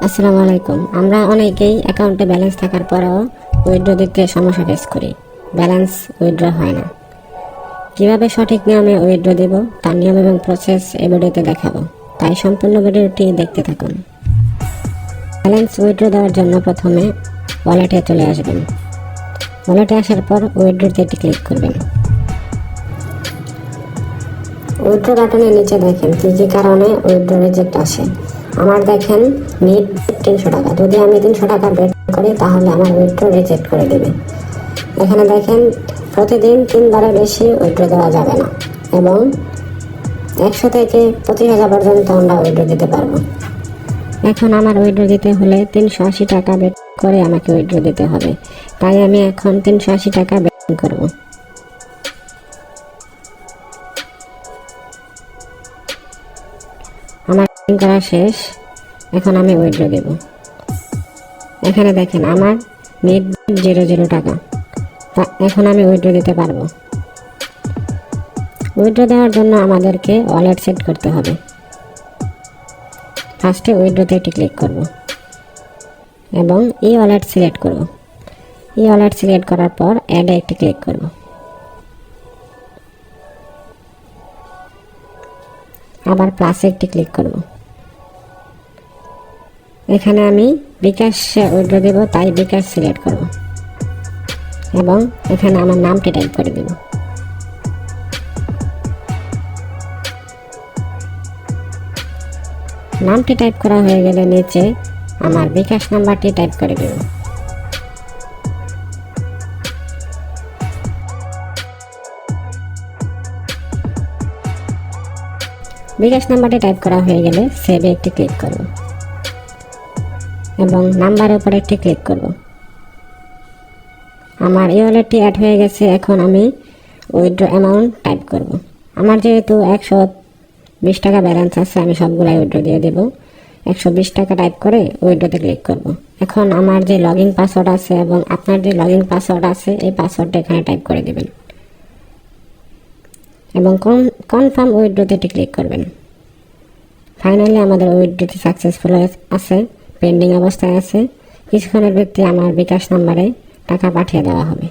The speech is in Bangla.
আসসালামু আলাইকুম। আমরা অনেকেই অ্যাকাউন্টে ব্যালেন্স থাকার পরেও উইথড্র দিতে সমস্যা ফেস করি, ব্যালেন্স উইথড্র হয় না। কিভাবে সঠিক নিয়মে উইথড্র দেব তার নিয়ম এবং প্রসেস এই ভিডিওতে দেখাবো, তাই সম্পূর্ণ ভিডিওটি দেখতে থাকুন। ব্যালেন্স উইথড্র দেওয়ার জন্য প্রথমে ওয়ালেটে চলে আসবেন। ওয়ালেটে আসার পর উইথড্রতে ক্লিক করবেন। উইথড্র বাটনের নিচে দেখেন কি কি কারণে উইথড্র রিজেক্ট আসে। আমার দেখেন মিড 300 টাকা, যদি আমি 300 টাকা বেট করি তাহলে আমার উইথড্র রিজেক্ট করে দেবে। এখানে দেখেন প্রতিদিন 3 বারের বেশি উইথড্র দেওয়া যাবে না এবং 100 থেকে 25,000 পর্যন্ত আমরা উইথড্র দিতে পারবো। এখন আমার উইথড্র দিতে হলে 380 টাকা বেট করে আমাকে উইথড্র দিতে হবে, তাই আমি এখন 380 টাকা বেট করব। আমার করা শেষ, এখন আমি উইথড্র দেব। এখানে দেখেন আমার নেট 00 টাকা, এখন আমি উইথড্র দিতে পারবো। উইথড্র দেওয়ার জন্য আমাদেরকে ওয়ালেট সেট করতে হবে। ফার্স্টে উইথড্রতে একটি ক্লিক করব এবং ই ওয়ালেট সিলেক্ট করব। ই ওয়ালেট সিলেক্ট করার পর অ্যাডে একটি ক্লিক করব। আবার প্লাসে একটি ক্লিক করব। এখানে আমি বিকাশে উইথড্র দেব, তাই বিকাশ সিলেক্ট করব এবং এখানে আমার নামটি টাইপ করে দেব। নামটি টাইপ করা হয়ে গেলে নিচে আমার বিকাশ নাম্বারটি টাইপ করে দেব। বিকাশ নাম্বারটি টাইপ করা হয়ে গেলে সেভে একটি ক্লিক করব এবং নাম্বারের উপরে একটি ক্লিক করব। আমার ই ওয়ালেটটি অ্যাড হয়ে গেছে। এখন আমি উইথড্র অ্যামাউন্ট টাইপ করব। আমার যেহেতু 120 টাকা ব্যালেন্স আছে, আমি সবগুলাই উইথড্র দিয়ে দেব। 120 টাকা টাইপ করে উইথড্রতে ক্লিক করব। এখন আমার যে লগইন পাসওয়ার্ড আছে এবং আপনার যে লগইন পাসওয়ার্ড আছে এই পাসওয়ার্ডটা এখানে টাইপ করে দেবেন এবং কনফার্ম উইথড্রতে ক্লিক করবেন। ফাইনালি আমাদের উইথড্রটি সাকসেসফুল আছে, পেন্ডিং অবস্থায় আছে। কিছুক্ষণের ভিতরে আমার বিকাশ নাম্বারে টাকা পাঠিয়ে দেওয়া হবে।